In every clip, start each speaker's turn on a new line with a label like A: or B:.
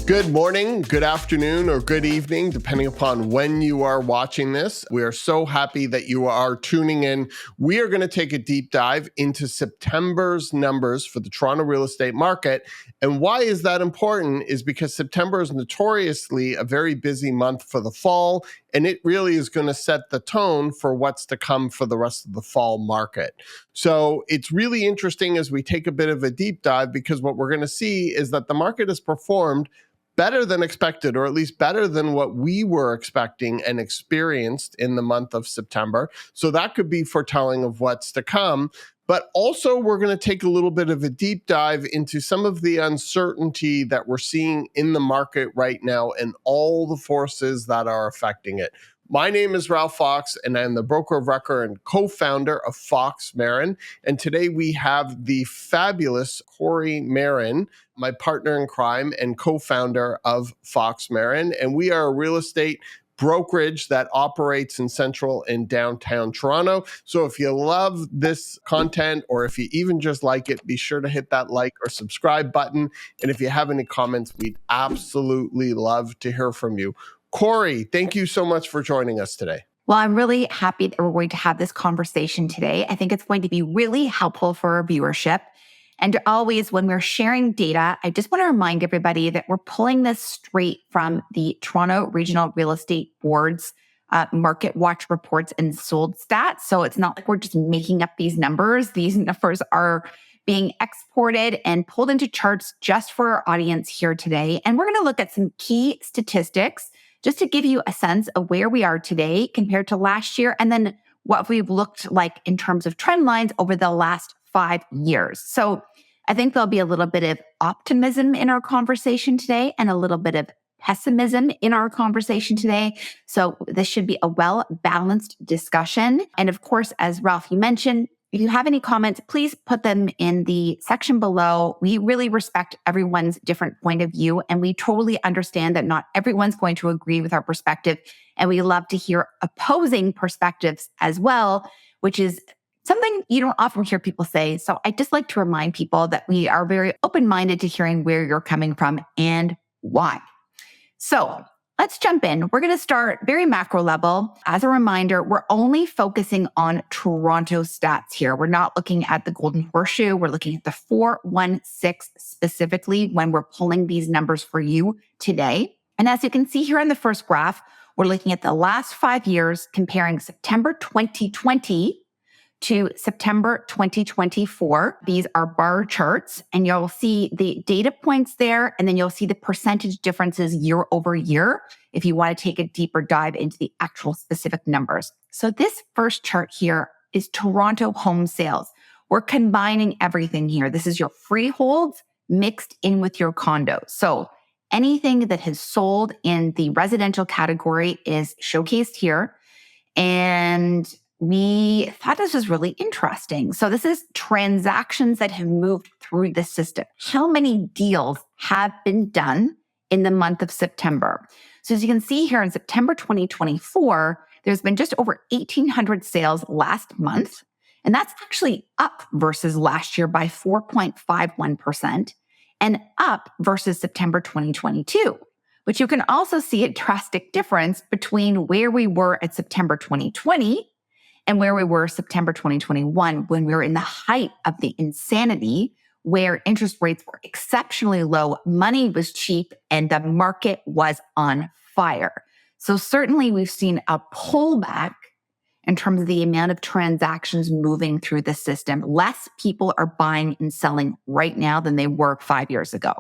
A: Good morning, good afternoon, or good evening, depending upon when you are watching this. We are so happy that you are tuning in. We are going to take a deep dive into September's numbers for the Toronto real estate market. And why is that important is because September is notoriously a very busy month for the fall, and it really is going to set the tone for what's to come for the rest of the fall market. So it's really interesting as we take a bit of a deep dive, because what we're going to see is that the market has performed better than expected, or at least better than what we were expecting and experienced in the month of September. So that could be foretelling of what's to come. But also, we're going to take a little bit of a deep dive into some of the uncertainty that we're seeing in the market right now and all the forces that are affecting it. My name is Ralph Fox, and I'm the broker of record and co-founder of Fox Marin. And today we have the fabulous Kori Marin, my partner in crime and co-founder of Fox Marin. And we are a real estate brokerage that operates in central and downtown Toronto. So if you love this content, or if you even just like it, be sure to hit that like or subscribe button. And if you have any comments, we'd absolutely love to hear from you. Kori, thank you so much for joining us today.
B: Well, I'm really happy that we're going to have this conversation today. I think it's going to be really helpful for our viewership. And always, when we're sharing data, I just want to remind everybody that we're pulling this straight from the Toronto Regional Real Estate Board's Market Watch reports and sold stats. So it's not like we're just making up these numbers. These numbers are being exported and pulled into charts just for our audience here today. And we're going to look at some key statistics just to give you a sense of where we are today compared to last year, and then what we've looked like in terms of trend lines over the last 5 years. So I think there'll be a little bit of optimism in our conversation today and a little bit of pessimism in our conversation today. So this should be a well-balanced discussion. And of course, as Ralph, you mentioned, if you have any comments, please put them in the section below. We really respect everyone's different point of view, and we totally understand that not everyone's going to agree with our perspective. And we love to hear opposing perspectives as well, which is something you don't often hear people say. So I just like to remind people that we are very open-minded to hearing where you're coming from and why. So let's jump in. We're going to start very macro level. As a reminder, we're only focusing on Toronto stats here. We're not looking at the Golden Horseshoe. We're looking at the 416 specifically when we're pulling these numbers for you today. And as you can see here on the first graph, we're looking at the last 5 years comparing September 2020 to September 2024. These are bar charts, and you'll see the data points there, and then you'll see the percentage differences year over year if you want to take a deeper dive into the actual specific numbers. So this first chart here is Toronto home sales. We're combining everything here. This is your freeholds mixed in with your condos. So anything that has sold in the residential category is showcased here. And we thought this was really interesting. So this is transactions that have moved through the system. How many deals have been done in the month of September? So as you can see here in September 2024, there's been just over 1,800 sales last month. And that's actually up versus last year by 4.51% and up versus September 2022. But you can also see a drastic difference between where we were at September 2020 and where we were September 2021, when we were in the height of the insanity, where interest rates were exceptionally low, money was cheap, and the market was on fire. So certainly we've seen a pullback in terms of the amount of transactions moving through the system. Less people are buying and selling right now than they were 5 years ago.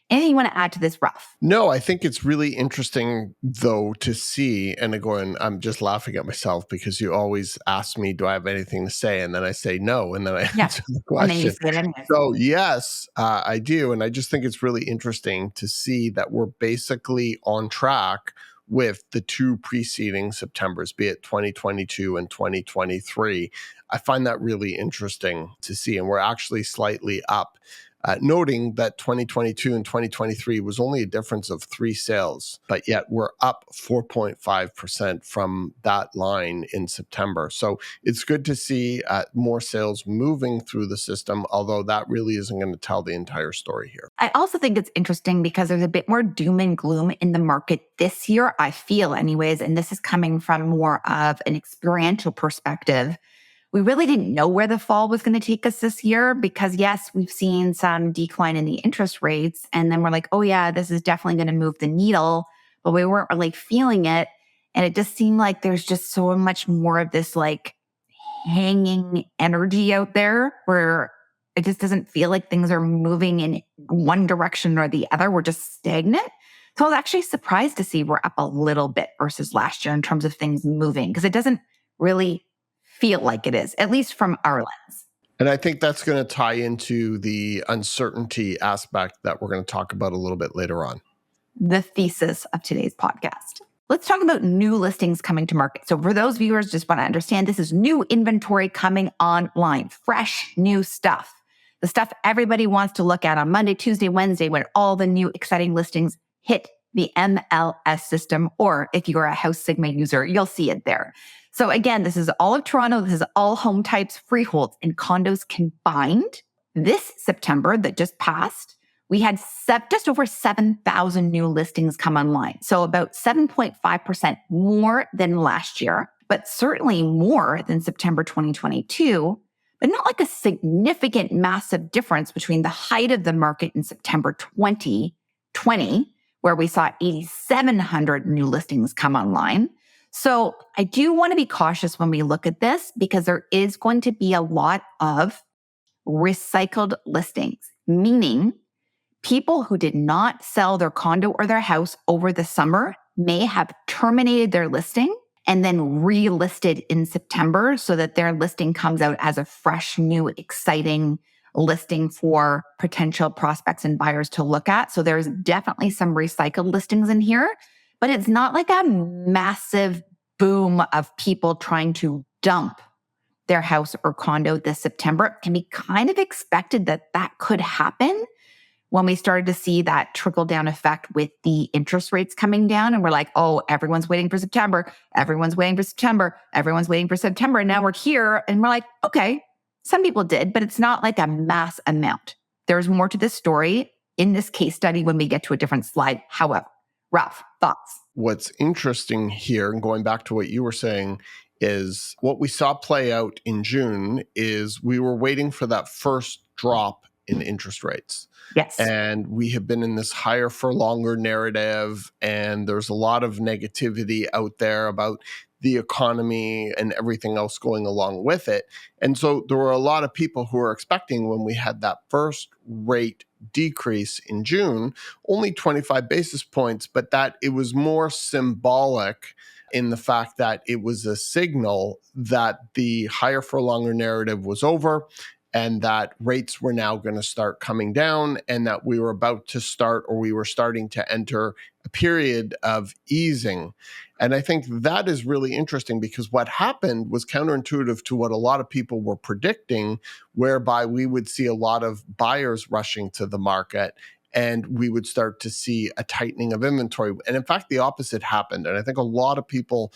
B: Anything you want to add to this, Ralph?
A: No, I think it's really interesting, though, to see, and again, I'm just laughing at myself because you always ask me, do I have anything to say? And then I say no, and then I answer the question.
B: And then you say it anyways.
A: So yes, I do. And I just think it's really interesting to see that we're basically on track with the two preceding Septembers, be it 2022 and 2023. I find that really interesting to see. And we're actually slightly up noting that 2022 and 2023 was only a difference of 3 sales, but yet we're up 4.5% from that line in September. So it's good to see more sales moving through the system, although that really isn't going to tell the entire story here.
B: I also think it's interesting because there's a bit more doom and gloom in the market this year, I feel anyways, and this is coming from more of an experiential perspective. We really didn't know where the fall was going to take us this year because, yes, we've seen some decline in the interest rates. And then we're like, oh, yeah, this is definitely going to move the needle. But we weren't really feeling it. And it just seemed like there's just so much more of this like hanging energy out there where it just doesn't feel like things are moving in one direction or the other. We're just stagnant. So I was actually surprised to see we're up a little bit versus last year in terms of things moving because it doesn't really feel like it is, at least from our lens.
A: And I think that's going to tie into the uncertainty aspect that we're going to talk about a little bit later on.
B: The thesis of today's podcast. Let's talk about new listings coming to market. So for those viewers, just want to understand, this is new inventory coming online, fresh new stuff. The stuff everybody wants to look at on Monday, Tuesday, Wednesday, when all the new exciting listings hit the MLS system, or if you're a House Sigma user, you'll see it there. So again, this is all of Toronto. This is all home types, freeholds, and condos combined. This September that just passed, we had just over 7,000 new listings come online. So about 7.5% more than last year, but certainly more than September 2022, but not like a significant, massive difference between the height of the market in September 2020, where we saw 8,700 new listings come online. So I do want to be cautious when we look at this because there is going to be a lot of recycled listings, meaning people who did not sell their condo or their house over the summer may have terminated their listing and then relisted in September so that their listing comes out as a fresh, new, exciting listing for potential prospects and buyers to look at. So there's definitely some recycled listings in here, but it's not like a massive boom of people trying to dump their house or condo this September. It can be kind of expected that that could happen when we started to see that trickle down effect with the interest rates coming down. And we're like, oh, everyone's waiting for September. Everyone's waiting for September. Everyone's waiting for September. And now we're here and we're like, okay, some people did, but it's not like a mass amount. There's more to this story in this case study when we get to a different slide. However, Ralph, thoughts?
A: What's interesting here, and going back to what you were saying, is what we saw play out in June is we were waiting for that first drop in interest rates.
B: Yes.
A: And we have been in this higher for longer narrative, and there's a lot of negativity out there about the economy and everything else going along with it. And so there were a lot of people who were expecting when we had that first rate decrease in June, only 25 basis points, but that it was more symbolic in the fact that it was a signal that the higher for longer narrative was over and that rates were now going to start coming down and that we were about to start, or we were starting to enter a period of easing. And I think that is really interesting because what happened was counterintuitive to what a lot of people were predicting, whereby we would see a lot of buyers rushing to the market and we would start to see a tightening of inventory. And in fact, the opposite happened. And I think a lot of people,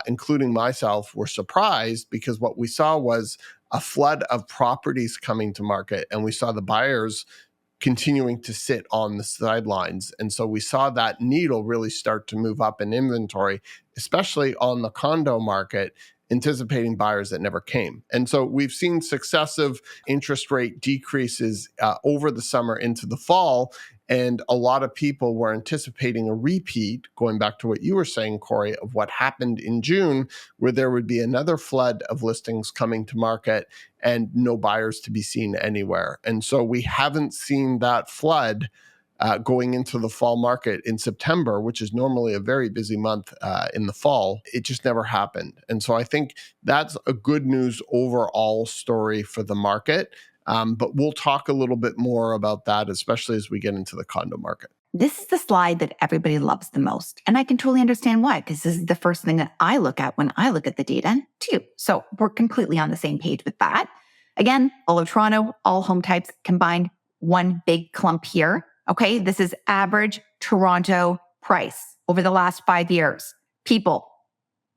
A: including myself, were surprised because what we saw was a flood of properties coming to market, and we saw the buyers continuing to sit on the sidelines. And so we saw that needle really start to move up in inventory, especially on the condo market, anticipating buyers that never came. And so we've seen successive interest rate decreases over the summer into the fall. And a lot of people were anticipating a repeat, going back to what you were saying, Kori, of what happened in June, where there would be another flood of listings coming to market and no buyers to be seen anywhere. And so we haven't seen that flood going into the fall market in September, which is normally a very busy month in the fall. It just never happened. And so I think that's a good news overall story for the market. But we'll talk a little bit more about that, especially as we get into the condo market.
B: This is the slide that everybody loves the most. And I can totally understand why, because this is the first thing that I look at when I look at the data too. So we're completely on the same page with that. Again, all of Toronto, all home types combined, one big clump here. Okay. This is average Toronto price over the last 5 years. People,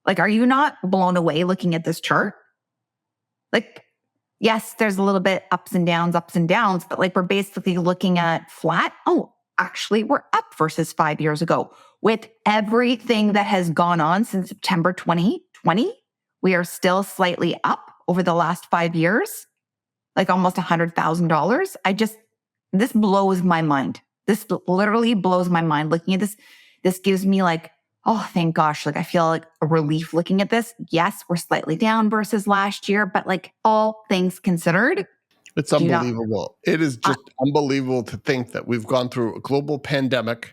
B: like, are you not blown away looking at this chart? Like, yes, there's a little bit ups and downs, but like we're basically looking at flat. Oh, actually, we're up versus 5 years ago. With everything that has gone on since September 2020, we are still slightly up over the last 5 years, like almost $100,000. This blows my mind. This literally blows my mind. Looking at this, this gives me like, oh, thank gosh. Like I feel like a relief looking at this. Yes, we're slightly down versus last year, but like all things considered,
A: it's unbelievable. It is just unbelievable to think that we've gone through a global pandemic.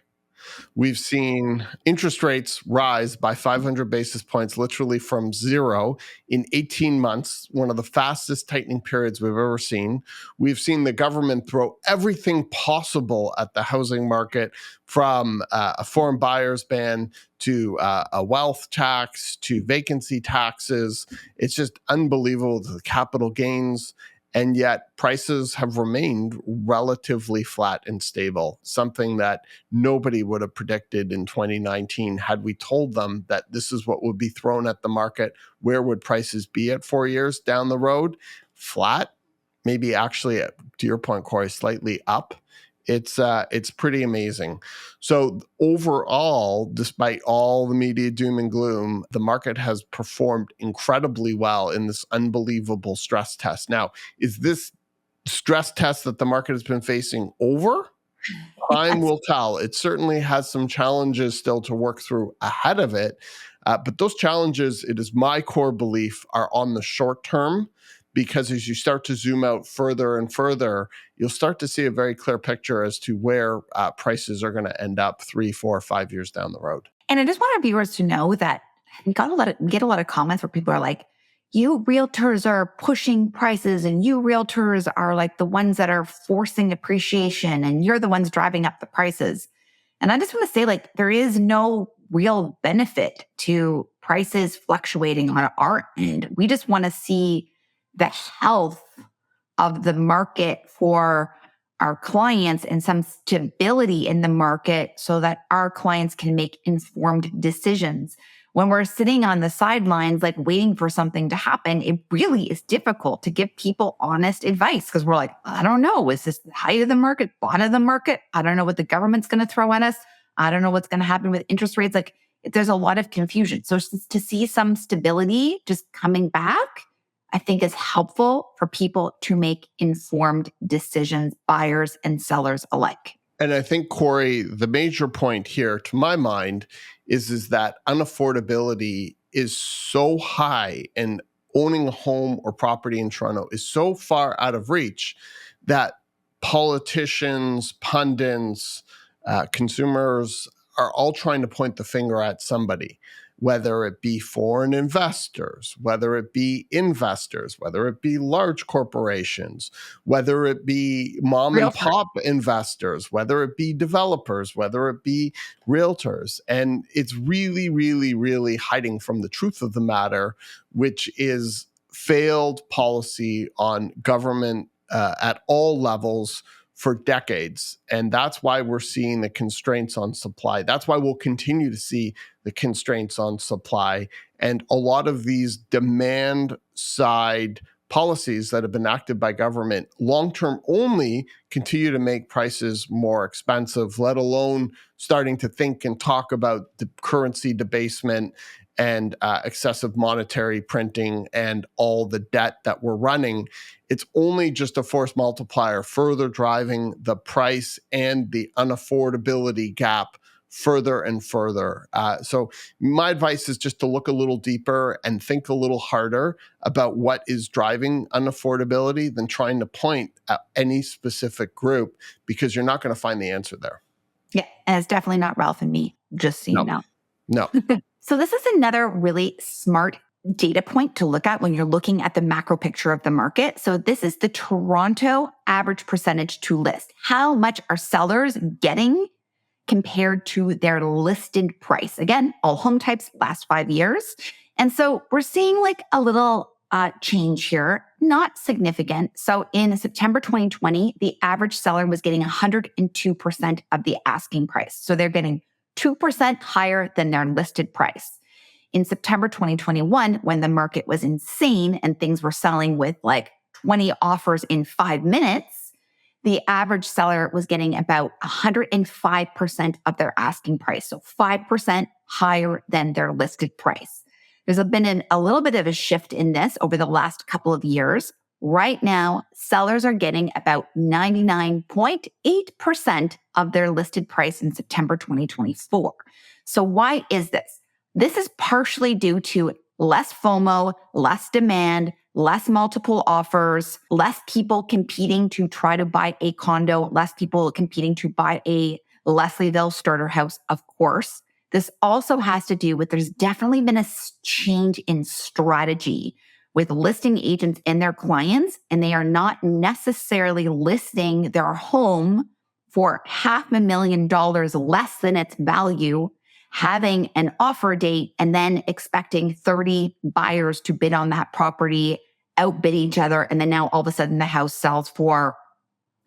A: We've seen interest rates rise by 500 basis points, literally from zero in 18 months, one of the fastest tightening periods we've ever seen. We've seen the government throw everything possible at the housing market, from a foreign buyers ban to a wealth tax to vacancy taxes. It's just unbelievable, the capital gains. And yet prices have remained relatively flat and stable, something that nobody would have predicted in 2019. Had we told them that this is what would be thrown at the market, where would prices be at 4 years down the road? Flat, maybe actually, to your point, Kori, slightly up. It's pretty amazing. So overall, despite all the media doom and gloom, the market has performed incredibly well in this unbelievable stress test. Now, is this stress test that the market has been facing over? Time will tell. It certainly has some challenges still to work through ahead of it. But those challenges, it is my core belief, are on the short term, because as you start to zoom out further and further, you'll start to see a very clear picture as to where prices are going to end up 3, 4, 5 years down the road.
B: And I just want our viewers to know that we get a lot of comments where people are like, you realtors are pushing prices and you realtors are like the ones that are forcing appreciation and you're the ones driving up the prices. And I just want to say, like, there is no real benefit to prices fluctuating on our end. We just want to see the health of the market for our clients and some stability in the market so that our clients can make informed decisions. When we're sitting on the sidelines, like waiting for something to happen, it really is difficult to give people honest advice, because we're like, I don't know, is this the height of the market, bottom of the market? I don't know what the government's going to throw at us. I don't know what's going to happen with interest rates. Like, there's a lot of confusion. So to see some stability just coming back, I think is helpful for people to make informed decisions, buyers and sellers alike.
A: And I think, Kori, the major point here, to my mind, is that unaffordability is so high, and owning a home or property in Toronto is so far out of reach that politicians, pundits, consumers are all trying to point the finger at somebody, whether it be foreign investors, whether it be investors, whether it be large corporations, whether it be mom and pop investors, whether it be developers, whether it be realtors. And it's really, really, really hiding from the truth of the matter, which is failed policy on government at all levels for decades. And that's why we're seeing the constraints on supply. That's why we'll continue to see the constraints on supply. And a lot of these demand side policies that have been enacted by government long-term only continue to make prices more expensive, let alone starting to think and talk about the currency debasement and excessive monetary printing and all the debt that we're running. It's only just a force multiplier, further driving the price and the unaffordability gap further and further. So my advice is just to look a little deeper and think a little harder about what is driving unaffordability than trying to point at any specific group, because you're not going to find the answer there.
B: Yeah, and it's definitely not Ralph and me, just so you know.
A: No.
B: So this is another really smart data point to look at when you're looking at the macro picture of the market. So this is the Toronto average percentage to list. How much are sellers getting compared to their listed price? Again, all home types last 5 years. And so we're seeing like a little change here. not significant. So in September 2020, the average seller was getting 102% of the asking price. So they're getting 2% higher than their listed price. In September 2021, when the market was insane and things were selling with like 20 offers in 5 minutes, the average seller was getting about 105% of their asking price. So 5% higher than their listed price. There's been a little bit of a shift in this over the last couple of years. Right now, sellers are getting about 99.8% of their listed price in September 2024. So why is this? This is partially due to less FOMO, less demand, less multiple offers, less people competing to try to buy a condo, less people competing to buy a Leslieville starter house, of course. This also has to do with there's definitely been a change in strategy with listing agents and their clients, and they are not necessarily listing their home for $500,000 less than its value, having an offer date, and then expecting 30 buyers to bid on that property, outbid each other. And then now all of a sudden the house sells for,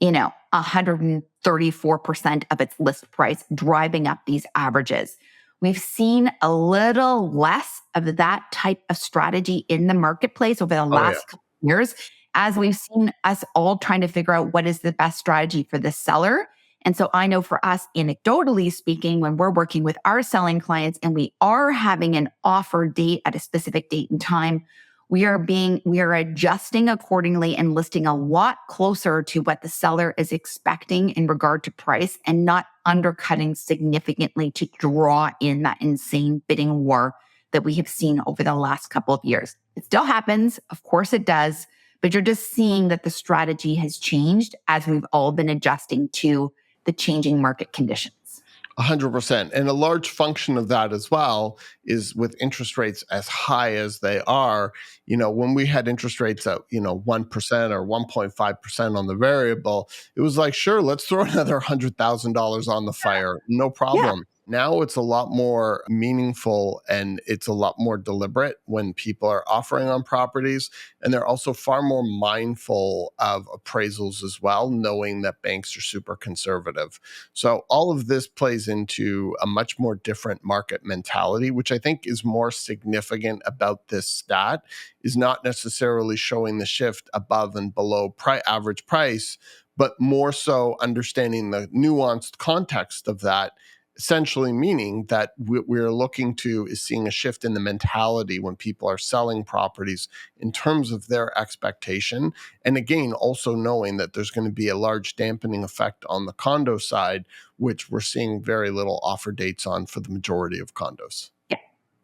B: 134% of its list price, driving up these averages. We've seen a little less of that type of strategy in the marketplace over the last couple of years, as we've seen us all trying to figure out what is the best strategy for the seller. And so I know for us, anecdotally speaking, when we're working with our selling clients and we are having an offer date at a specific date and time, we are adjusting accordingly and listing a lot closer to what the seller is expecting in regard to price and not undercutting significantly to draw in that insane bidding war that we have seen over the last couple of years. It still happens. Of course it does. But you're just seeing that the strategy has changed as we've all been adjusting to the changing market conditions.
A: 100%. And a large function of that as well is with interest rates as high as they are. When we had interest rates at, 1% or 1.5% on the variable, it was like, sure, let's throw another $100,000 on the fire. No problem. Yeah. Now it's a lot more meaningful and it's a lot more deliberate when people are offering on properties. And they're also far more mindful of appraisals as well, knowing that banks are super conservative. So all of this plays into a much more different market mentality, which I think is more significant about this stat, is not necessarily showing the shift above and below average price, but more so understanding the nuanced context of that. Essentially meaning that we're looking to is seeing a shift in the mentality when people are selling properties in terms of their expectation. And again, also knowing that there's going to be a large dampening effect on the condo side, which we're seeing very little offer dates on for the majority of condos.
B: Yeah,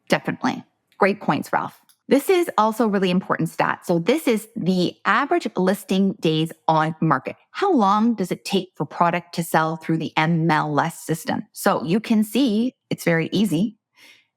B: definitely. Great points, Ralph. This is also a really important stat. So this is the average listing days on market. How long does it take for product to sell through the MLS system? So you can see it's very easy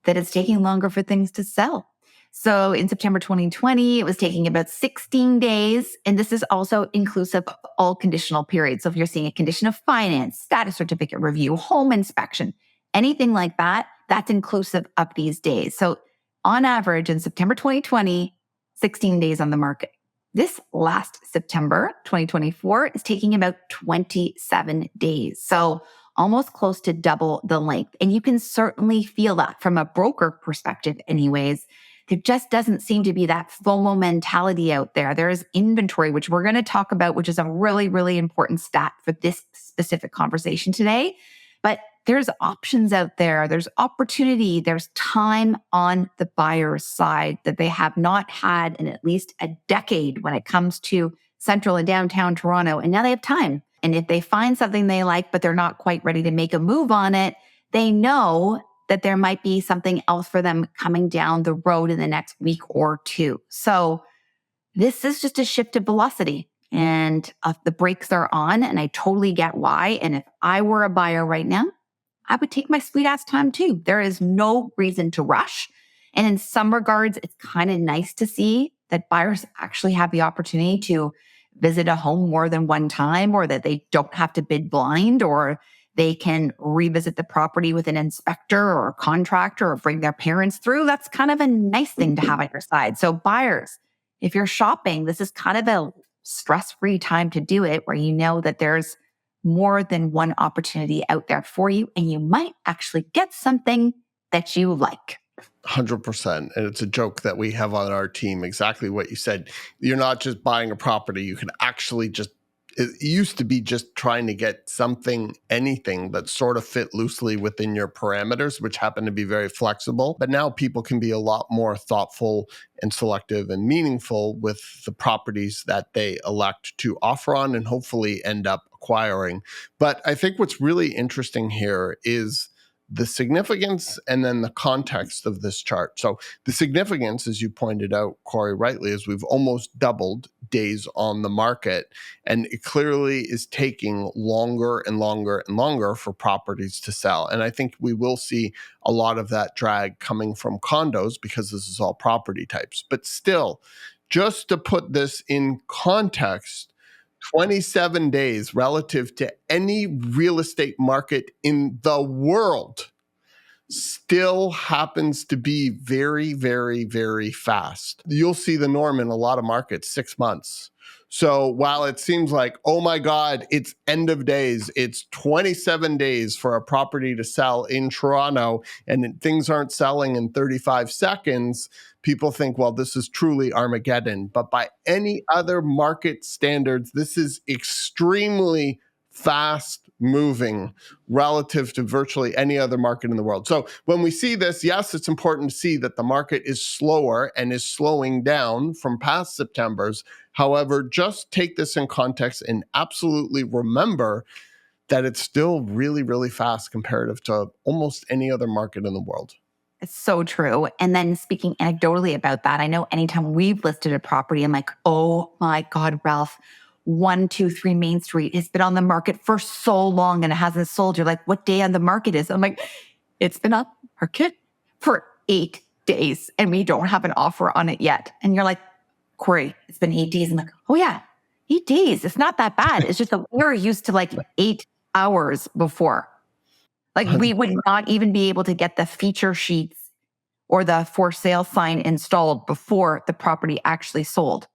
B: that it's taking longer for things to sell. So in September 2020, it was taking about 16 days. And this is also inclusive of all conditional periods. So if you're seeing a condition of finance, status certificate review, home inspection, anything like that, that's inclusive of these days. So on average, in September 2020, 16 days on the market. This last September 2024 is taking about 27 days. So almost close to double the length. And you can certainly feel that from a broker perspective anyways. There just doesn't seem to be that FOMO mentality out there. There is inventory, which we're going to talk about, which is a really, really important stat for this specific conversation today. But there's options out there. There's opportunity. There's time on the buyer's side that they have not had in at least a decade when it comes to central and downtown Toronto. And now they have time. And if they find something they like, but they're not quite ready to make a move on it, they know that there might be something else for them coming down the road in the next week or two. So this is just a shift of velocity. And the brakes are on, and I totally get why. And if I were a buyer right now, I would take my sweet ass time too. There is no reason to rush. And in some regards, it's kind of nice to see that buyers actually have the opportunity to visit a home more than one time, or that they don't have to bid blind, or they can revisit the property with an inspector or a contractor or bring their parents through. That's kind of a nice thing to have on your side. So buyers, if you're shopping, this is kind of a stress-free time to do it where you know that there's more than one opportunity out there for you and you might actually get something that you like.
A: 100%. And it's a joke that we have on our team, exactly what you said. You're not just buying a property, you can actually just, it used to be just trying to get something, anything that sort of fit loosely within your parameters, which happen to be very flexible. But now people can be a lot more thoughtful and selective and meaningful with the properties that they elect to offer on and hopefully end up acquiring. But I think what's really interesting here is the significance and then the context of this chart. So the significance, as you pointed out, Kori, rightly, is we've almost doubled days on the market, and it clearly is taking longer and longer and longer for properties to sell. And I think we will see a lot of that drag coming from condos because this is all property types. But still, just to put this in context, 27 days relative to any real estate market in the world still happens to be very, very, very fast. You'll see the norm in a lot of markets, 6 months. So while it seems like, oh my God, it's end of days, it's 27 days for a property to sell in Toronto and things aren't selling in 35 seconds, people think, well, this is truly Armageddon. But by any other market standards, this is extremely fast moving relative to virtually any other market in the world. So when we see this, yes, it's important to see that the market is slower and is slowing down from past Septembers. However, just take this in context and absolutely remember that it's still really, really fast comparative to almost any other market in the world.
B: It's so true. And then speaking anecdotally about that, I know anytime we've listed a property, I'm like, oh my God, Ralph, 123 Main Street has been on the market for so long and it hasn't sold. You're like, what day on the market is? I'm like, it's been on the market for 8 days and we don't have an offer on it yet. And you're like, Kori, it's been 8 days. I'm like, oh yeah, 8 days. It's not that bad. It's just that we were used to like 8 hours before. Like we would not even be able to get the feature sheets or the for sale sign installed before the property actually sold.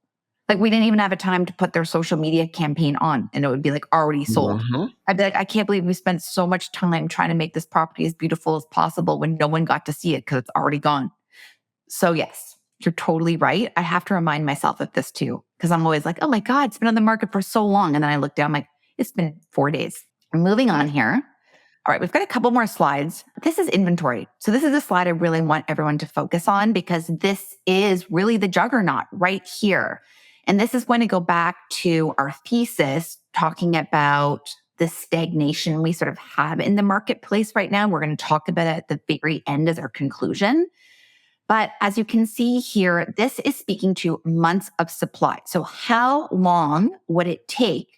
B: Like we didn't even have a time to put their social media campaign on and it would be like already sold. I'd be like, I can't believe we spent so much time trying to make this property as beautiful as possible when no one got to see it because it's already gone. So yes, you're totally right. I have to remind myself of this too, because I'm always like, oh my God, it's been on the market for so long. And then I look down, I'm like, it's been 4 days. Moving on here. All right, we've got a couple more slides. This is inventory. So this is a slide I really want everyone to focus on because this is really the juggernaut right here. And this is going to go back to our thesis talking about the stagnation we sort of have in the marketplace right now. We're going to talk about it at the very end as our conclusion. But as you can see here, this is speaking to months of supply. So how long would it take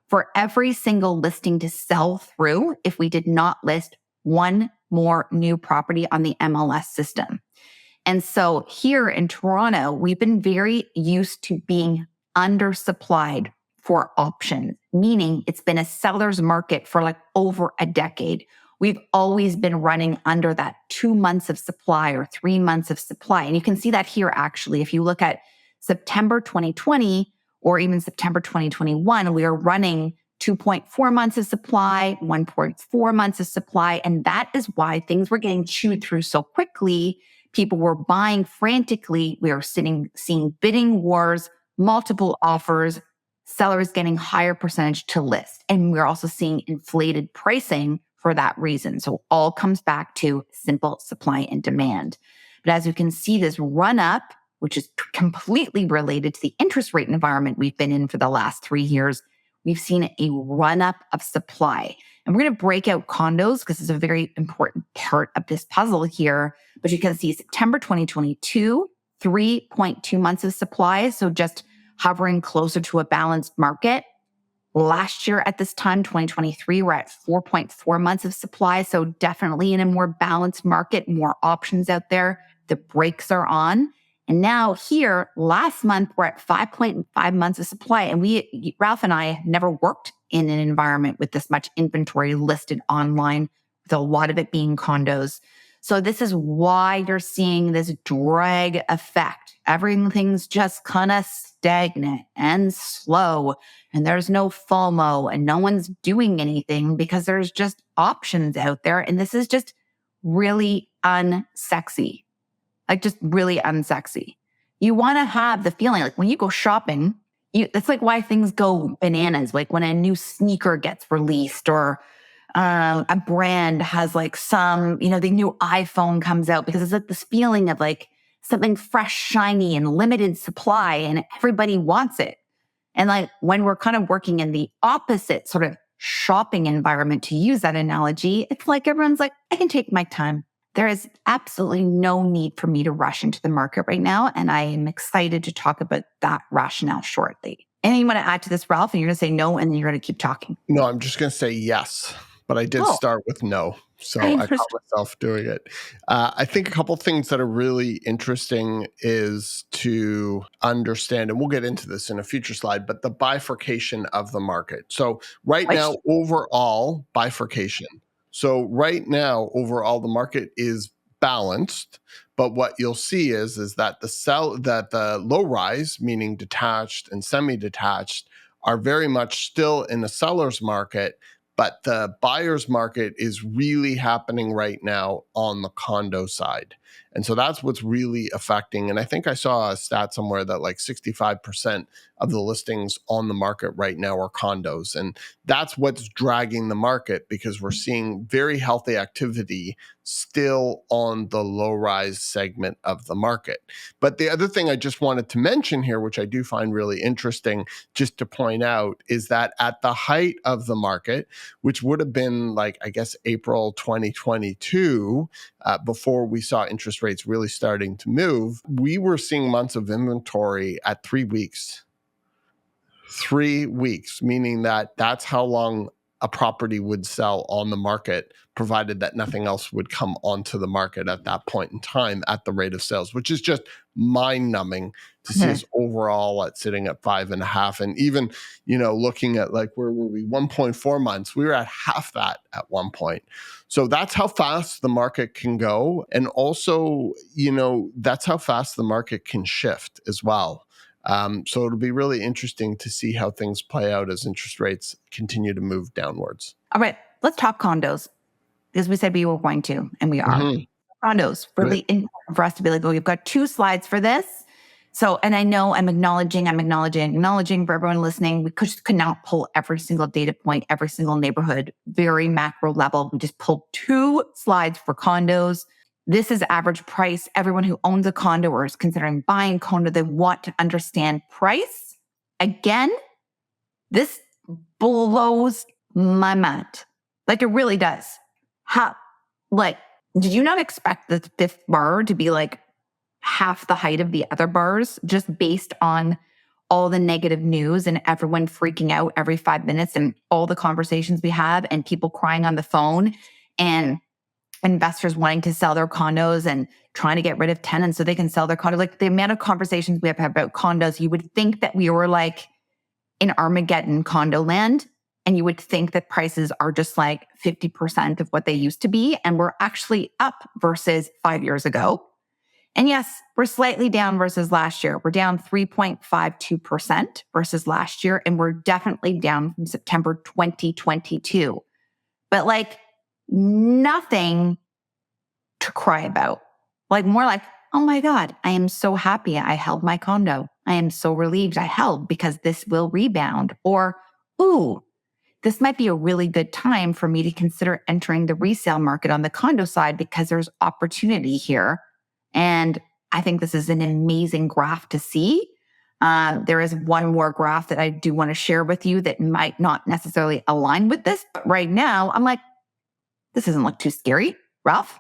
B: for every single listing to sell through if we did not list one more new property on the MLS system? And so here in Toronto, we've been very used to being undersupplied for options, meaning it's been a seller's market for like over a decade. We've always been running under that 2 months of supply or 3 months of supply. And you can see that here actually, if you look at September 2020 or even September 2021, we are running 2.4 months of supply, 1.4 months of supply. And that is why things were getting chewed through so quickly. People were buying frantically. We are seeing bidding wars, multiple offers, sellers getting higher percentage to list. And we're also seeing inflated pricing for that reason. So all comes back to simple supply and demand. But as you can see, this run up, which is completely related to the interest rate environment we've been in for the last 3 years, we've seen a run up of supply. And we're going to break out condos because it's a very important part of this puzzle here. But you can see September 2022, 3.2 months of supply. So just hovering closer to a balanced market. Last year at this time, 2023, we're at 4.4 months of supply. So definitely in a more balanced market, more options out there. The brakes are on. And now here, last month, we're at 5.5 months of supply. And Ralph and I never worked in an environment with this much inventory listed online, with a lot of it being condos. So this is why you're seeing this drag effect everything's just kind of stagnant and slow, and there's no FOMO, and no one's doing anything because there's just options out there. And this is just really unsexy, like just really unsexy. You want to have the feeling like when you go shopping, that's like why things go bananas. Like when a new sneaker gets released, or a brand has like some, the new iPhone comes out, because it's like this feeling of like something fresh, shiny, and limited supply, and everybody wants it. And like when we're kind of working in the opposite sort of shopping environment, to use that analogy, it's like everyone's like, I can take my time. There is absolutely no need for me to rush into the market right now. And I am excited to talk about that rationale shortly. Anything you want to add to this, Ralph? And you're going to say no, and then you're going to keep talking.
A: No, I'm just going to say yes, but I did start with no. So I caught myself doing it. I think a couple things that are really interesting is to understand, and we'll get into this in a future slide, but the bifurcation of the market. So right now, overall bifurcation. So right now, overall, the market is balanced, but what you'll see is that the low rise, meaning detached and semi-detached, are very much still in the seller's market. But the buyer's market is really happening right now on the condo side. And so that's what's really affecting. And I think I saw a stat somewhere that like 65% of the listings on the market right now are condos. And that's what's dragging the market, because we're seeing very healthy activity still on the low-rise segment of the market. But the other thing I just wanted to mention here, which I do find really interesting, just to point out, is that at the height of the market, which would have been like, I guess, April 2022, before we saw interest rates really starting to move, we were seeing months of inventory at 3 weeks. 3 weeks, meaning that that's how long a property would sell on the market, provided that nothing else would come onto the market at that point in time at the rate of sales, which is just mind-numbing to see us overall sitting at 5.5. And even, looking at like, where were we? 1.4 months. We were at half that at one point. So that's how fast the market can go. And also, that's how fast the market can shift as well. So it'll be really interesting to see how things play out as interest rates continue to move downwards.
B: All right, let's talk condos, because we said we were going to, and we are. Condos, really important for us to be like, we've got 2 slides for this. So, and I know I'm acknowledging for everyone listening. We could not pull every single data point, every single neighborhood, very macro level. We just pulled 2 slides for condos. This is average price. Everyone who owns a condo or is considering buying a condo, they want to understand price. Again, this blows my mind. Like, it really does. Did you not expect the 5th bar to be like half the height of the other bars, just based on all the negative news and everyone freaking out every 5 minutes, and all the conversations we have, and people crying on the phone, and investors wanting to sell their condos and trying to get rid of tenants so they can sell their condo? Like, the amount of conversations we have about condos, you would think that we were like in Armageddon condo land, and you would think that prices are just like 50% of what they used to be. And we're actually up versus 5 years ago. And yes, we're slightly down versus last year. We're down 3.52% versus last year. And we're definitely down from September 2022. But like, nothing to cry about. Like, more like, oh my God, I am so happy I held my condo. I am so relieved I held, because this will rebound. Or, ooh, this might be a really good time for me to consider entering the resale market on the condo side, because there's opportunity here. And I think this is an amazing graph to see. There is one more graph that I do want to share with you that might not necessarily align with this. But right now, I'm like, this doesn't look too scary. Ralph?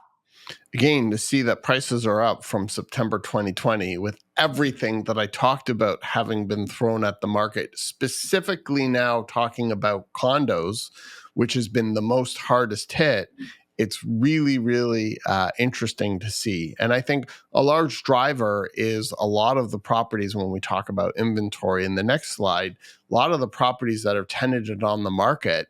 A: Again, to see that prices are up from September 2020, with everything that I talked about having been thrown at the market, specifically now talking about condos, which has been the most hardest hit, it's really, really interesting to see. And I think a large driver is a lot of the properties, when we talk about inventory in the next slide, a lot of the properties that are tenanted on the market,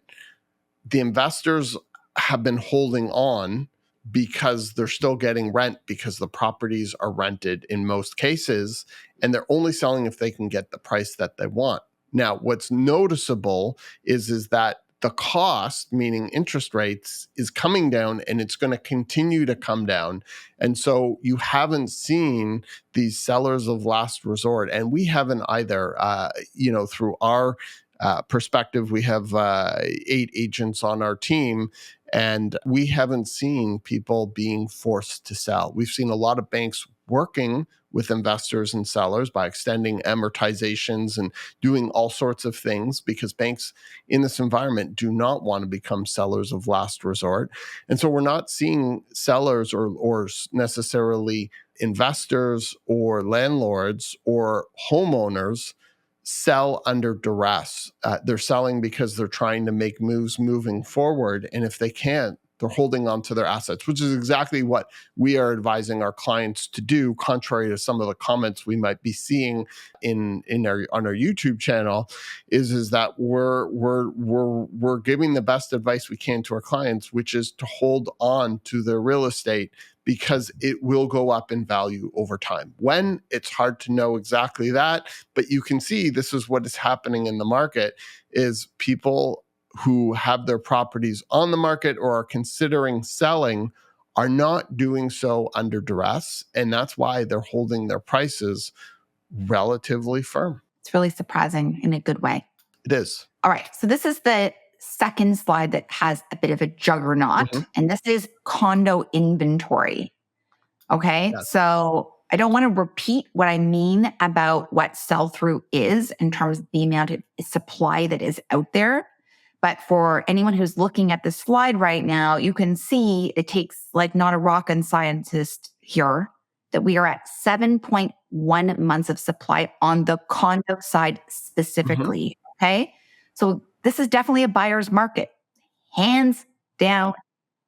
A: the investors have been holding on because they're still getting rent because the properties are rented in most cases, and they're only selling if they can get the price that they want. Now, what's noticeable is that the cost, meaning interest rates, is coming down, and it's going to continue to come down. And so you haven't seen these sellers of last resort, and we haven't either. Through our perspective, we have 8 agents on our team, and we haven't seen people being forced to sell. We've seen a lot of banks working with investors and sellers by extending amortizations and doing all sorts of things, because banks in this environment do not want to become sellers of last resort. And so we're not seeing sellers or necessarily investors or landlords or homeowners sell under duress. They're selling because they're trying to make moves moving forward. And if they can't, they're holding on to their assets, which is exactly what we are advising our clients to do, contrary to some of the comments we might be seeing on our YouTube channel, is that we're giving the best advice we can to our clients, which is to hold on to their real estate, because it will go up in value over time. When? It's hard to know exactly that, but you can see this is what is happening in the market, is people who have their properties on the market or are considering selling are not doing so under duress. And that's why they're holding their prices relatively firm.
B: It's really surprising in a good way.
A: It is.
B: All right. So this is the second slide that has a bit of a juggernaut, and this is condo inventory. Okay.
A: Yes.
B: So I don't want to repeat what I mean about what sell-through is in terms of the amount of supply that is out there. But for anyone who's looking at this slide right now, you can see it takes like not a rocket scientist here that we are at 7.1 months of supply on the condo side specifically. Okay. So this is definitely a buyer's market, hands down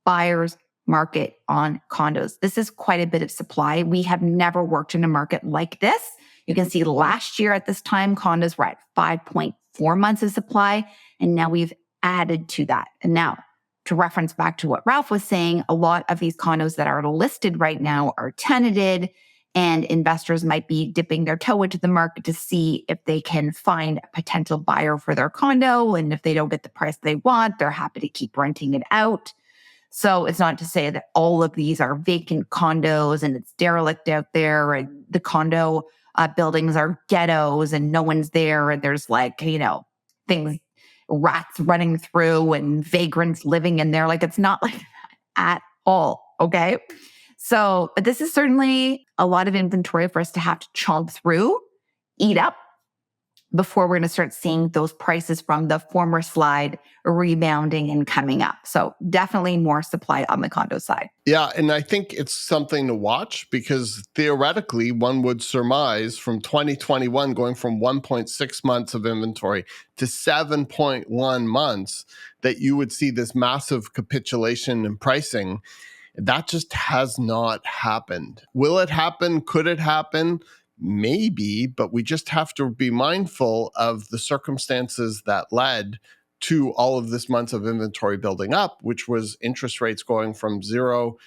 B: buyer's market on condos. This is quite a bit of supply. We have never worked in a market like this. You can see last year at this time, condos were at 5.4 months of supply, and now we've added to that. And now, to reference back to what Ralph was saying, a lot of these condos that are listed right now are tenanted, and investors might be dipping their toe into the market to see if they can find a potential buyer for their condo. And if they don't get the price they want, they're happy to keep renting it out. So it's not to say that all of these are vacant condos and it's derelict out there, and the condo buildings are ghettos and no one's there, and there's things, rats running through and vagrants living in there. Like, it's not like that at all. Okay. So, but this is certainly a lot of inventory for us to have to chomp through, eat up, before we're going to start seeing those prices from the former slide rebounding and coming up. So definitely more supply on the condo side.
A: Yeah, and I think it's something to watch, because theoretically, one would surmise from 2021 going from 1.6 months of inventory to 7.1 months that you would see this massive capitulation in pricing. That just has not happened. Will it happen? Could it happen? Maybe, but we just have to be mindful of the circumstances that led to all of this months of inventory building up, which was interest rates going from 0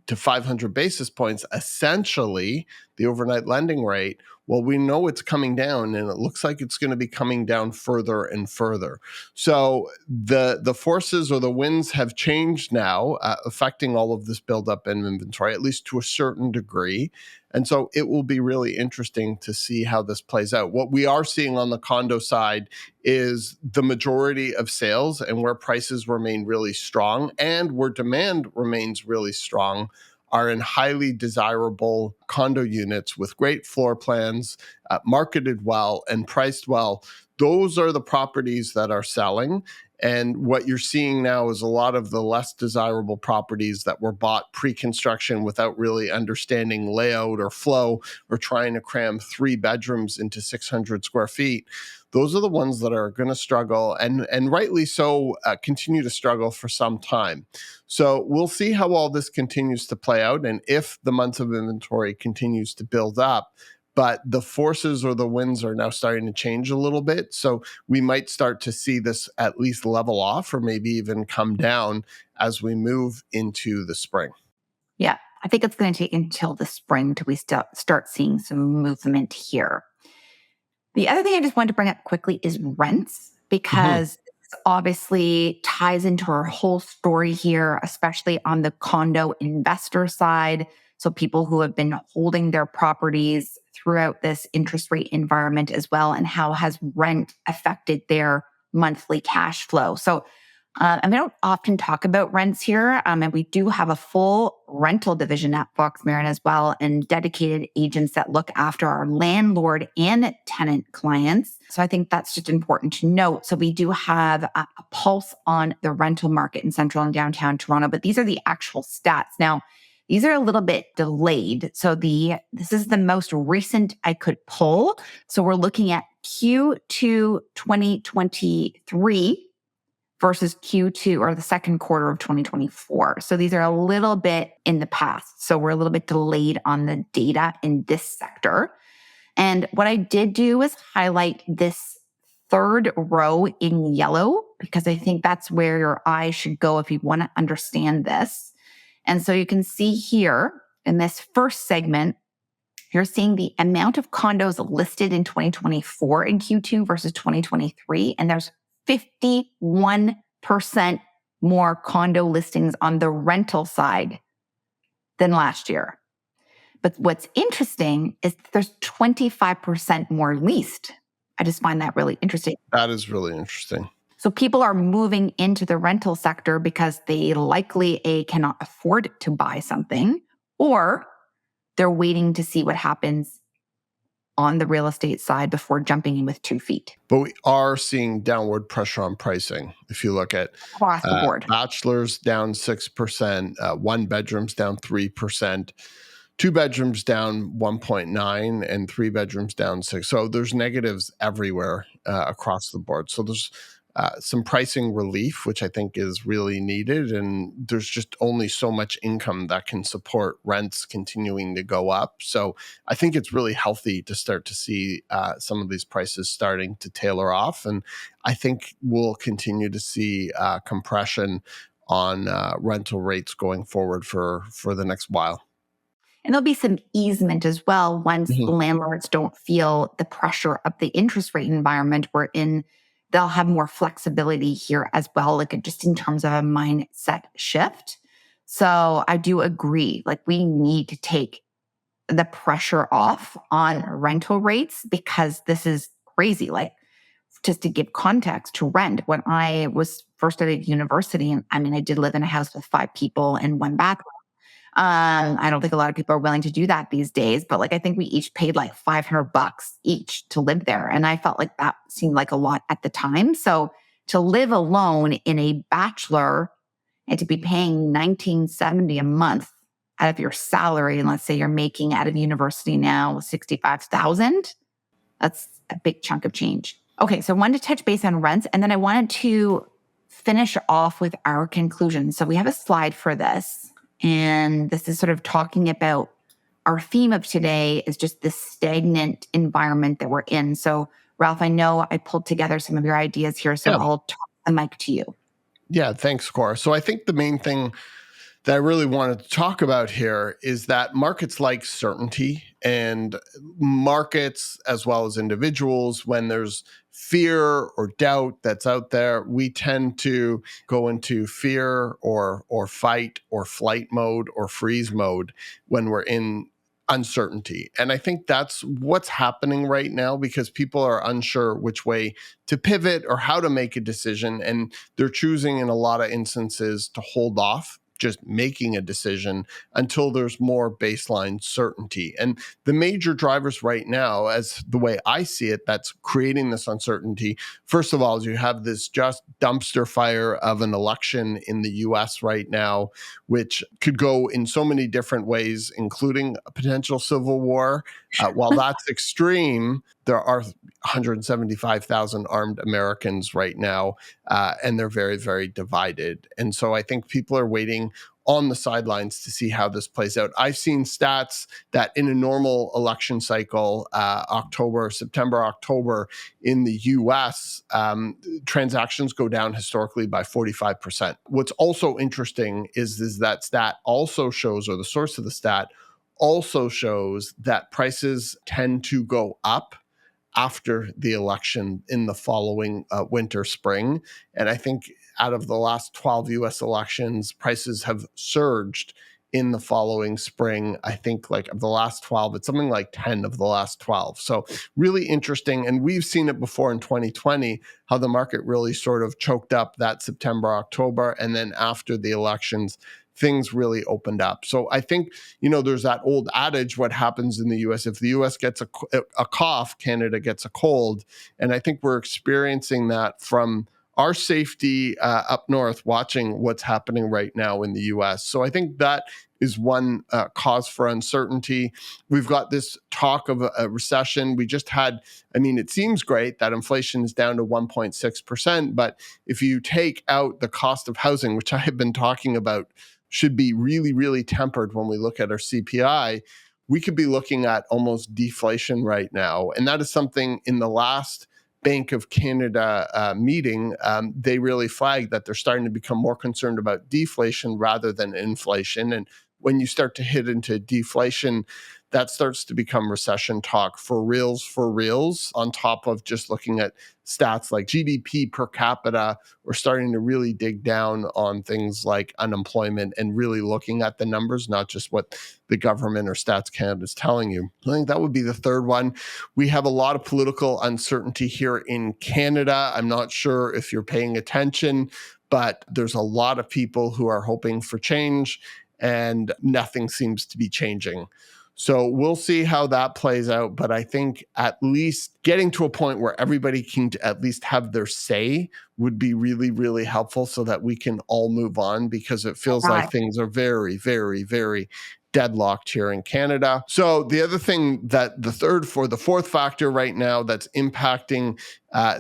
A: to 500 basis points, essentially the overnight lending rate. Well, we know it's coming down, and it looks like it's going to be coming down further and further. So the forces or the winds have changed now, affecting all of this buildup in inventory, at least to a certain degree. And so it will be really interesting to see how this plays out. What we are seeing on the condo side is the majority of sales, and where prices remain really strong and where demand remains really strong, are in highly desirable condo units with great floor plans, marketed well and priced well. Those are the properties that are selling. And what you're seeing now is a lot of the less desirable properties that were bought pre-construction without really understanding layout or flow, or trying to cram 3 bedrooms into 600 square feet. Those are the ones that are going to struggle, and rightly so, continue to struggle for some time. So we'll see how all this continues to play out, and if the months of inventory continues to build up. But the forces or the winds are now starting to change a little bit. So we might start to see this at least level off, or maybe even come down as we move into the spring.
B: Yeah. I think it's going to take until the spring till we start seeing some movement here. The other thing I just wanted to bring up quickly is rents,
A: Mhm.
B: because this obviously ties into our whole story here, especially on the condo investor side. So people who have been holding their properties throughout this interest rate environment as well, and how has rent affected their monthly cash flow. So and we don't often talk about rents here. And we do have a full rental division at Fox Marin as well, and dedicated agents that look after our landlord and tenant clients. So I think that's just important to note. So we do have a pulse on the rental market in central and downtown Toronto, but these are the actual stats. Now, these are a little bit delayed. So this is the most recent I could pull. So we're looking at Q2 2023 versus Q2 or the second quarter of 2024. So these are a little bit in the past. So we're a little bit delayed on the data in this sector. And what I did do is highlight this third row in yellow, because I think that's where your eyes should go if you want to understand this. And so you can see here in this first segment, you're seeing the amount of condos listed in 2024 in Q2 versus 2023. And there's 51% more condo listings on the rental side than last year. But what's interesting is there's 25% more leased. I just find that really interesting.
A: That is really interesting.
B: So people are moving into the rental sector because they likely cannot afford to buy something, or they're waiting to see what happens on the real estate side before jumping in with 2 feet.
A: But we are seeing downward pressure on pricing. If you look at
B: Across the board.
A: bachelors down 6%, one bedrooms down 3%, two bedrooms down 1.9, and three bedrooms down 6. So there's negatives everywhere across the board. So there's some pricing relief, which I think is really needed. And there's just only so much income that can support rents continuing to go up. So I think it's really healthy to start to see some of these prices starting to tailor off. And I think we'll continue to see compression on rental rates going forward for the next while.
B: And there'll be some easement as well once the
A: Mhm.
B: landlords don't feel the pressure of the interest rate environment we're in. They'll have more flexibility here as well, like just in terms of a mindset shift. So I do agree, like we need to take the pressure off on rental rates, because this is crazy. Like, just to give context to rent, when I was first at university, and I mean, I did live in a house with 5 people and one bathroom. I don't think a lot of people are willing to do that these days, but like I think we each paid like $500 each to live there. And I felt like that seemed like a lot at the time. So to live alone in a bachelor and to be paying $19.70 a month out of your salary, and let's say you're making out of university now 65,000, that's a big chunk of change. Okay, so I wanted to touch base on rents, and then I wanted to finish off with our conclusion. So we have a slide for this. And this is sort of talking about our theme of today is just this stagnant environment that we're in. So, Ralph, I know I pulled together some of your ideas here, so
A: Yeah.
B: I'll toss the mic to you.
A: Yeah, thanks, Cora. So I think the main thing that I really wanted to talk about here is that markets like certainty, and markets as well as individuals, when there's fear or doubt that's out there, we tend to go into fear or fight or flight mode or freeze mode when we're in uncertainty. And I think that's what's happening right now, because people are unsure which way to pivot or how to make a decision, and they're choosing in a lot of instances to hold off just making a decision until there's more baseline certainty. And the major drivers right now, as the way I see it, that's creating this uncertainty, first of all, is you have this just dumpster fire of an election in the US right now, which could go in so many different ways, including a potential civil war. While that's extreme, there are 175,000 armed Americans right now, and they're very, very divided. And so I think people are waiting on the sidelines to see how this plays out. I've seen stats that in a normal election cycle, September, October in the US, transactions go down historically by 45%. What's also interesting is that stat also shows, or the source of the stat also shows, that prices tend to go up after the election in the following winter, spring. And I think out of the last 12 US elections, prices have surged in the following spring. I think like of the last 12, it's something like 10 of the last 12. So really interesting. And we've seen it before in 2020, how the market really sort of choked up that September, October. And then after the elections, things really opened up. So I think, there's that old adage, what happens in the US, if the US gets a cough, Canada gets a cold. And I think we're experiencing that from our safety up north, watching what's happening right now in the US. So I think that is one cause for uncertainty. We've got this talk of a recession. We just had, it seems great that inflation is down to 1.6%, but if you take out the cost of housing, which I have been talking about, should be really, really tempered when we look at our CPI, we could be looking at almost deflation right now. And that is something in the last Bank of Canada meeting, they really flagged that they're starting to become more concerned about deflation rather than inflation. And when you start to hit into deflation, that starts to become recession talk for reals, on top of just looking at stats like GDP per capita. We're starting to really dig down on things like unemployment and really looking at the numbers, not just what the government or Stats Canada is telling you. I think that would be the third one. We have a lot of political uncertainty here in Canada. I'm not sure if you're paying attention, but there's a lot of people who are hoping for change, and nothing seems to be changing. So we'll see how that plays out. But I think at least getting to a point where everybody can at least have their say would be really, really helpful, so that we can all move on, because it feels like things are very, very, very deadlocked here in Canada. So the other thing the fourth factor right now that's impacting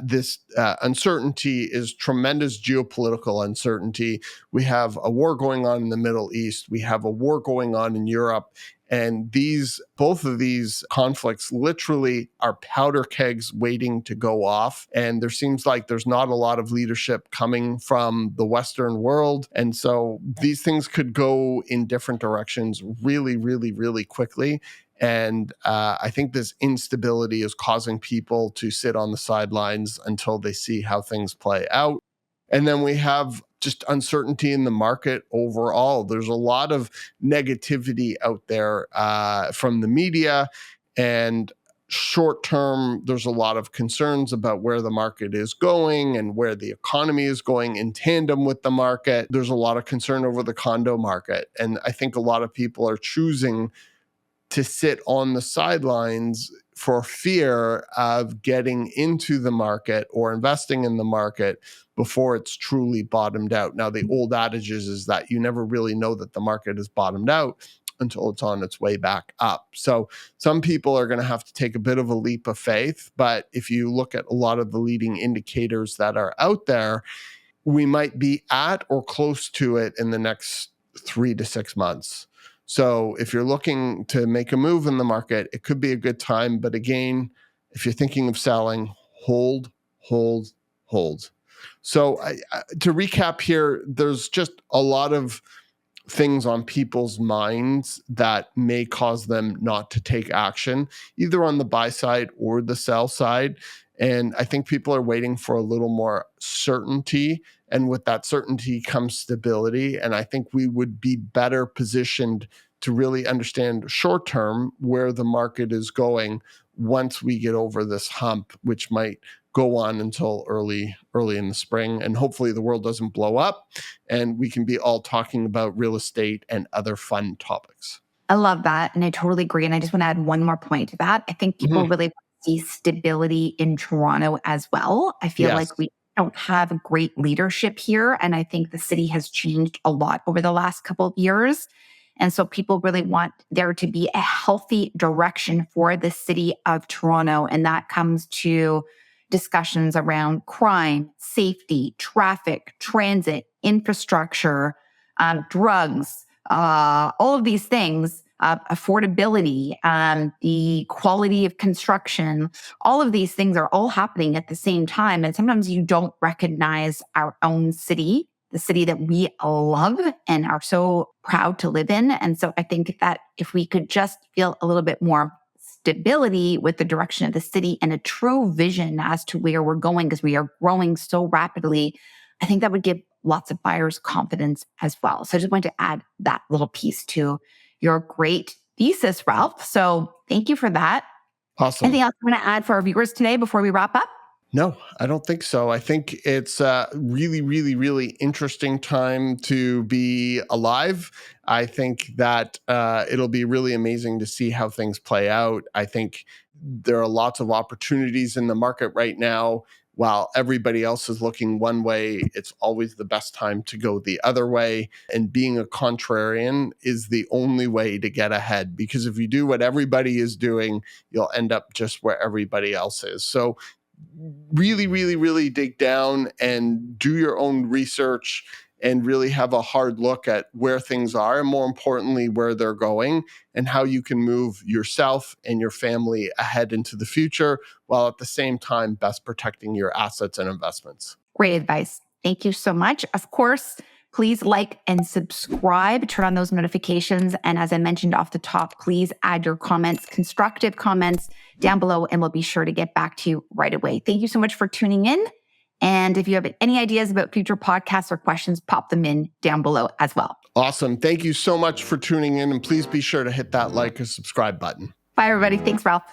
A: this uncertainty is tremendous geopolitical uncertainty. We have a war going on in the Middle East. We have a war going on in Europe. And both of these conflicts literally are powder kegs waiting to go off. And there seems like there's not a lot of leadership coming from the Western world. And so these things could go in different directions really, really, really quickly. And I think this instability is causing people to sit on the sidelines until they see how things play out. And then we have just uncertainty in the market overall. There's a lot of negativity out there from the media, and short term, there's a lot of concerns about where the market is going and where the economy is going in tandem with the market. There's a lot of concern over the condo market. And I think a lot of people are choosing to sit on the sidelines for fear of getting into the market or investing in the market before it's truly bottomed out. Now, the old adage is that you never really know that the market is bottomed out until it's on its way back up. So some people are going to have to take a bit of a leap of faith. But if you look at a lot of the leading indicators that are out there, we might be at or close to it in the next 3 to 6 months. So if you're looking to make a move in the market, it could be a good time. But again, if you're thinking of selling, hold. So to recap here, there's just a lot of things on people's minds that may cause them not to take action, either on the buy side or the sell side. And I think people are waiting for a little more certainty. And with that certainty comes stability. And I think we would be better positioned to really understand short term where the market is going once we get over this hump, which might go on until early in the spring. And hopefully the world doesn't blow up and we can be all talking about real estate and other fun topics.
B: I love that. And I totally agree. And I just want to add one more point to that. I think people really want to see stability in Toronto as well. I feel like we don't have great leadership here. And I think the city has changed a lot over the last couple of years. And so people really want there to be a healthy direction for the city of Toronto. And that comes to discussions around crime, safety, traffic, transit, infrastructure, drugs, all of these things, affordability, the quality of construction, all of these things are all happening at the same time. And sometimes you don't recognize our own city, the city that we love and are so proud to live in. And so I think that if we could just feel a little bit more stability with the direction of the city and a true vision as to where we're going, because we are growing so rapidly, I think that would give lots of buyers confidence as well. So I just wanted to add that little piece to your great thesis, Ralph. So thank you for that.
A: Awesome.
B: Anything else you want to add for our viewers today before we wrap up?
A: No, I don't think so. I think it's a really, really, really interesting time to be alive. I think that it'll be really amazing to see how things play out. I think there are lots of opportunities in the market right now. While everybody else is looking one way, it's always the best time to go the other way. And being a contrarian is the only way to get ahead, because if you do what everybody is doing, you'll end up just where everybody else is. So really, really, really dig down and do your own research and really have a hard look at where things are, and more importantly, where they're going and how you can move yourself and your family ahead into the future while at the same time best protecting your assets and investments.
B: Great advice. Thank you so much. Of course, please like and subscribe, turn on those notifications. And as I mentioned off the top, please add your comments, constructive comments down below, and we'll be sure to get back to you right away. Thank you so much for tuning in. And if you have any ideas about future podcasts or questions, pop them in down below as well.
A: Awesome. Thank you so much for tuning in. And please be sure to hit that like and subscribe button.
B: Bye, everybody. Thanks, Ralph.